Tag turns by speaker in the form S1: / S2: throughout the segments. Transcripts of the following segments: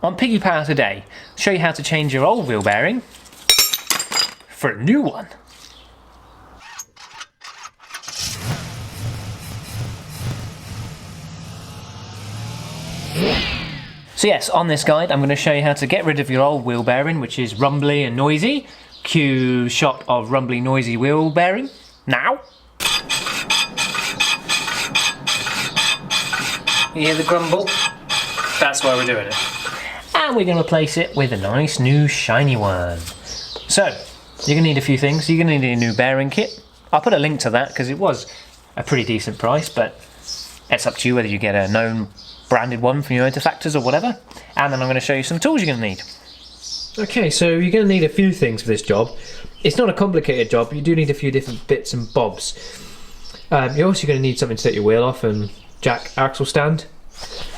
S1: on Piggy Power today, show you how to change your old wheel bearing for a new one. So yes, on this guide I'm going to show you how to get rid of your old wheel bearing, which is rumbly and noisy. Cue shot of rumbly noisy wheel bearing now. You hear the grumble? That's why we're doing it. And we're going to replace it with a nice new shiny one. So, you're going to need a few things. You're going to need a new bearing kit. I'll put a link to that because it was a pretty decent price, but it's up to you whether you get a known branded one from your Interfactors or whatever. And then I'm going to show you some tools you're going to need. Okay, so you're going to need a few things for this job. It's not a complicated job, but you do need a few different bits and bobs. You're also going to need something to take your wheel off and jack axle stand.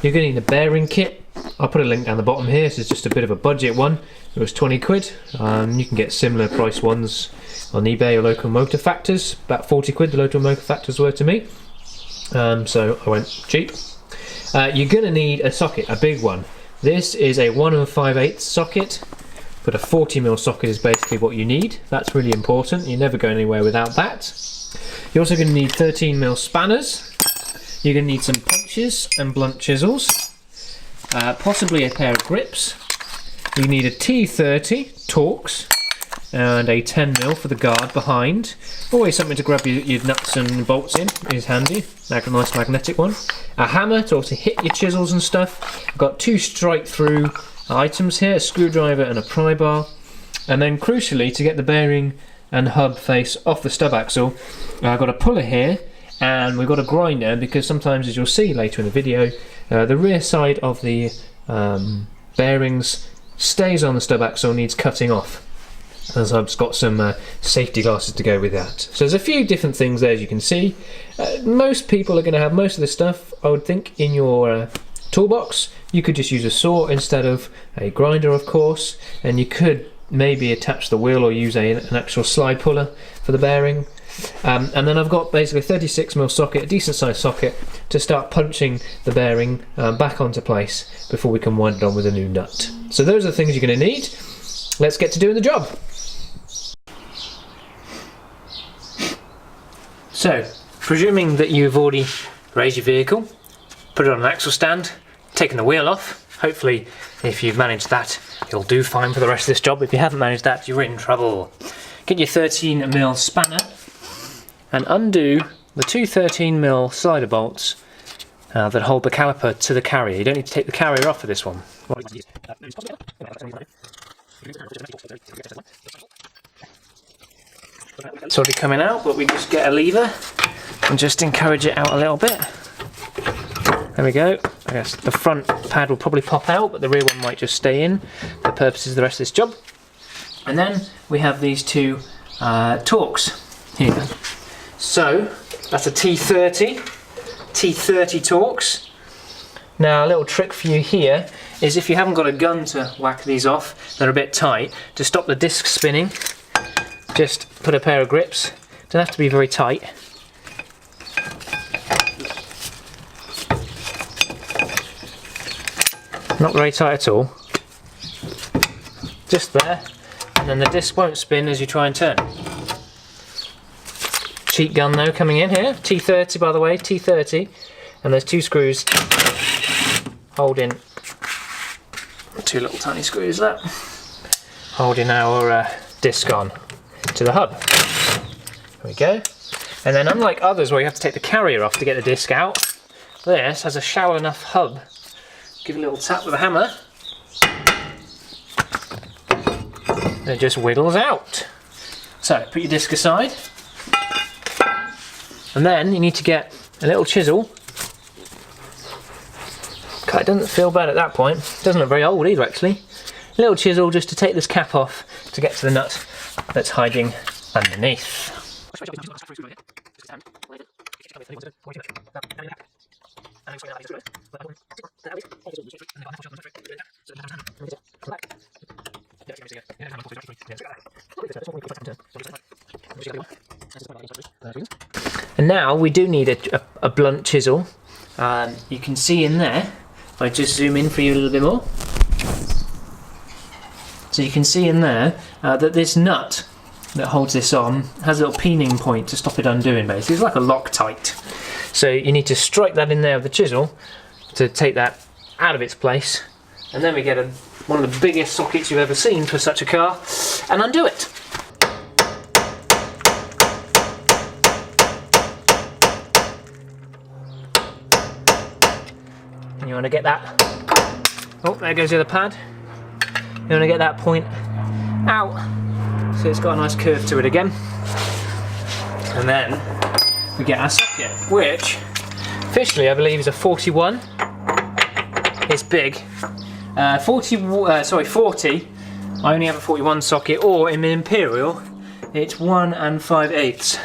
S1: You're going to need a bearing kit. I'll put a link down the bottom here. This is just a bit of a budget one. It was 20 quid. You can get similar price ones on eBay or local motor factors. About 40 quid the local motor factors were to me. So I went cheap. You're going to need a socket, a big one. This is a 1 5/8 socket, but a 40mm socket is basically what you need. That's really important. You never go anywhere without that. You're also going to need 13mm spanners. You're going to need some punches and blunt chisels, possibly a pair of grips. You need a T30 Torx and a 10mm for the guard behind. Always something to grab your nuts and bolts in is handy, like a nice magnetic one. A hammer to also hit your chisels and stuff. I've got 2 strike through items here, a screwdriver and a pry bar. And then crucially, to get the bearing and hub face off the stub axle, I've got a puller here and we've got a grinder because sometimes, as you'll see later in the video, the rear side of the bearings stays on the stub axle, needs cutting off. As I've got some safety glasses to go with that. So there's a few different things there, as you can see. Most people are going to have most of this stuff, I would think, in your toolbox. You could just use a saw instead of a grinder, of course, and you could maybe attach the wheel or use an actual slide puller for the bearing. And then I've got basically a 36mm socket, a decent sized socket, to start punching the bearing back onto place before we can wind it on with a new nut. So those are the things you're going to need. Let's get to doing the job. So, presuming that you've already raised your vehicle, put it on an axle stand, taken the wheel off, hopefully if you've managed that you'll do fine for the rest of this job. If you haven't managed that, you're in trouble. Get your 13mm spanner and undo the 2 13mm slider bolts that hold the caliper to the carrier. You don't need to take the carrier off for this one. It's already coming out, but we just get a lever and just encourage it out a little bit. There we go. I guess the front pad will probably pop out, but the rear one might just stay in for the purposes of the rest of this job. And then we have these 2 Torx here. So that's a T30 Torx. Now a little trick for you here is if you haven't got a gun to whack these off, they're a bit tight, to stop the disc spinning, just put a pair of grips. Don't have to be very tight. Not very tight at all. Just there, and then the disc won't spin as you try and turn. Cheap gun though coming in here. T30 by the way, T30. And there's 2 screws holding, 2 little tiny screws there, holding our disc on to the hub. There we go. And then unlike others where you have to take the carrier off to get the disc out, this has a shallow enough hub. Give it a little tap with a hammer and it just wiggles out. So put your disc aside, and then you need to get a little chisel. Okay, it doesn't feel bad at that point. It doesn't look very old either actually. A little chisel just to take this cap off to get to the nut that's hiding underneath. And now we do need a blunt chisel. You can see in there, if I just zoom in for you a little bit more, So you can see in there that this nut that holds this on has a little peening point to stop it undoing basically. It's like a Loctite. So you need to strike that in there with the chisel to take that out of its place, and then we get one of the biggest sockets you've ever seen for such a car and undo it. And you want to get that, oh there goes the other pad, you want to get that point out so it's got a nice curve to it again, and then we get our socket, which officially I believe is a 41. It's big. 40. I only have a 41 socket, or in the Imperial, it's 1 5/8.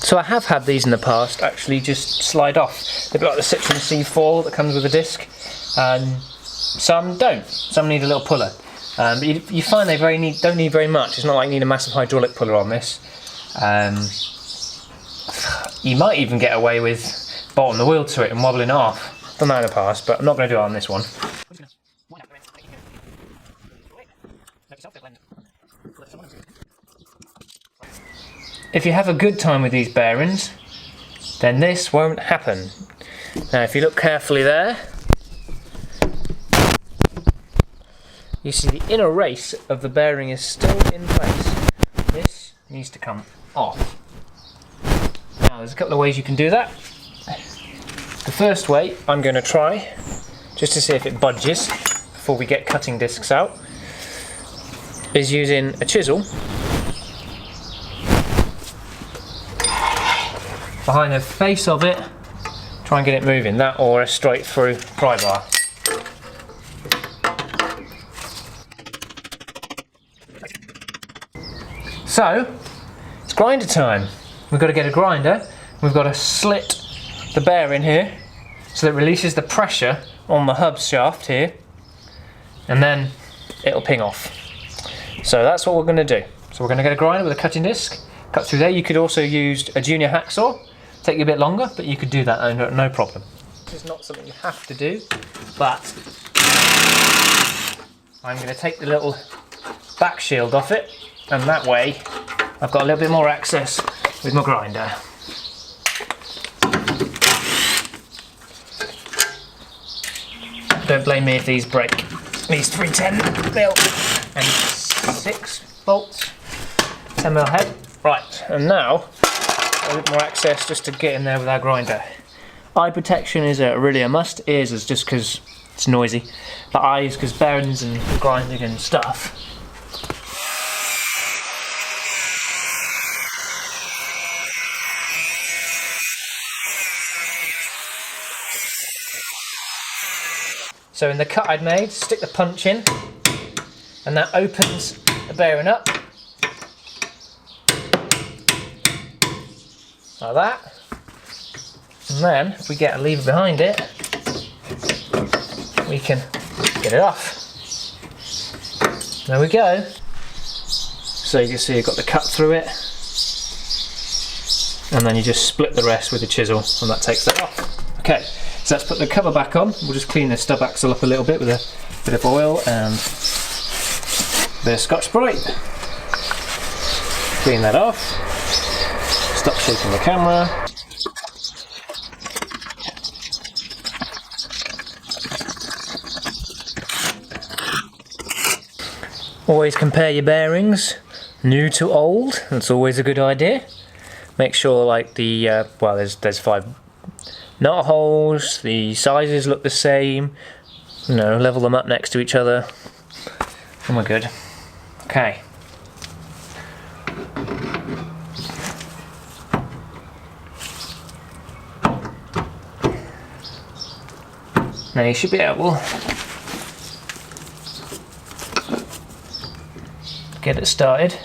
S1: So I have had these in the past actually just slide off. They're a bit like the Citroen C4 that comes with a disc. Some don't. Some need a little puller. But you find they don't need very much. It's not like you need a massive hydraulic puller on this. You might even get away with bolting the wheel to it and wobbling it off. Done that in the past, but I'm not going to do it on this one. If you have a good time with these bearings, then this won't happen. Now if you look carefully there, you see the inner race of the bearing is still in place. This needs to come off. Now there's a couple of ways you can do that. The first way I'm going to try, just to see if it budges before we get cutting discs out, is using a chisel behind the face of it, try and get it moving, that or a straight through pry bar. So, it's grinder time. We've got to get a grinder, we've got to slit the bearing here so that it releases the pressure on the hub shaft here, and then it'll ping off. So that's what we're going to do. So we're going to get a grinder with a cutting disc, cut through there. You could also use a junior hacksaw. Take you a bit longer, but you could do that no problem. This is not something you have to do, but I'm going to take the little back shield off it, and that way I've got a little bit more access with my grinder. Don't blame me if these break. These 310 mil and 6 bolts, 10 mil head. Right, and now a bit more access just to get in there with our grinder. Eye protection is really a must. Ears is just because it's noisy, but eyes because bearings and grinding and stuff. So in the cut I'd made, stick the punch in, and that opens the bearing up. Like that, and then if we get a lever behind it, we can get it off. There we go. So you can see you've got the cut through it, and then you just split the rest with the chisel, and that takes that off. Okay, so let's put the cover back on. We'll just clean the stub axle up a little bit with a bit of oil and a bit of Scotch-Brite. Clean that off. Stop shaking the camera. Always compare your bearings, new to old. That's always a good idea. Make sure like the well, there's 5 knot holes. The sizes look the same. You know, level them up next to each other, and we're good. Okay. Now you should be able to get it started.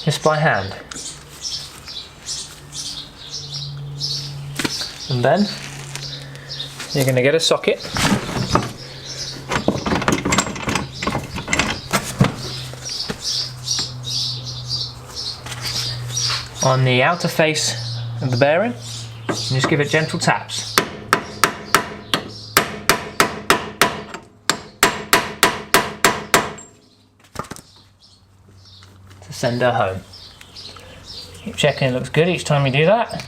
S1: just by hand. And then you're going to get a socket. On the outer face of the bearing, and just give it gentle taps. To send her home. Keep checking it looks good each time you do that.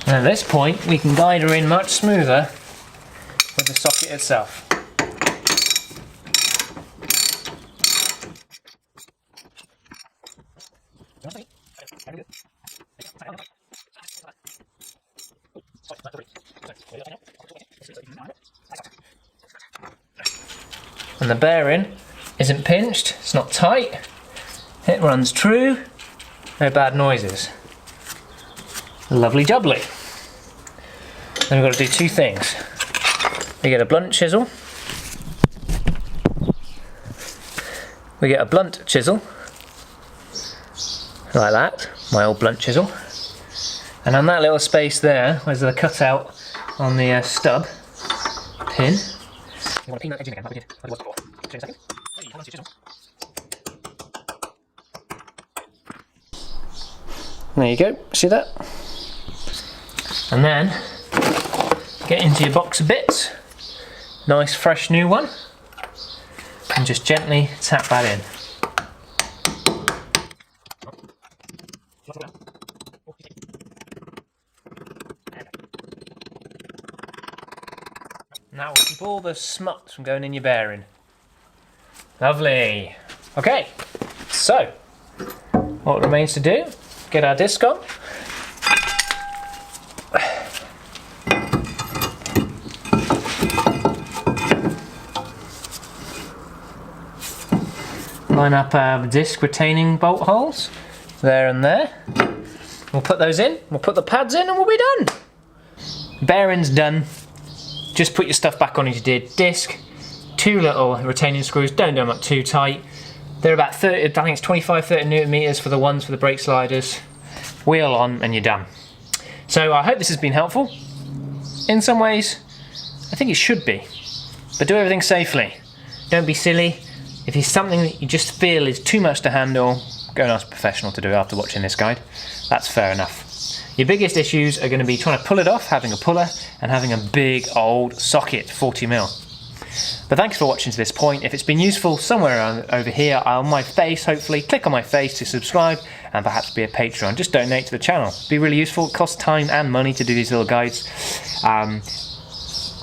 S1: And at this point we can guide her in much smoother with the socket itself. And the bearing isn't pinched, it's not tight, it runs true, no bad noises. Lovely jubbly. Then we've got to do two things. We get a blunt chisel. We get a blunt chisel, like that, my old blunt chisel. And on that little space there, where's the cutout on the stub pin. You want to pin that edge in again, like we did before. Change a second. Hey, hold on to your chisel. There you go, see that? And then get into your box of bits, nice fresh new one, and just gently tap that in. Now we'll keep all the smuts from going in your bearing. Lovely. Okay, so what remains to do, get our disc on. Line up our disc retaining bolt holes, there and there. We'll put those in, we'll put the pads in and we'll be done. Bearing's done. Just put your stuff back on as you did. Disc, two little retaining screws, don't do them up too tight. They're about 30, I think it's 25-30 Newton meters for the ones for the brake sliders. Wheel on and you're done. So I hope this has been helpful. In some ways, I think it should be. But do everything safely. Don't be silly. If it's something that you just feel is too much to handle, go and ask a professional to do it after watching this guide. That's fair enough. Your biggest issues are going to be trying to pull it off, having a puller, and having a big old socket, 40mm. But thanks for watching to this point. If it's been useful somewhere over here on my face, hopefully, click on my face to subscribe and perhaps be a Patreon. Just donate to the channel. It'd be really useful. It costs time and money to do these little guides.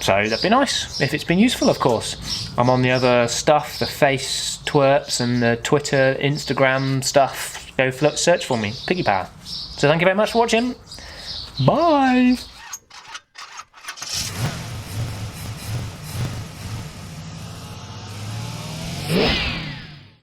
S1: So that'd be nice, if it's been useful, of course. I'm on the other stuff, the face twerps and the Twitter, Instagram stuff. Go search for me, Piggy Power. So thank you very much for watching. Bye!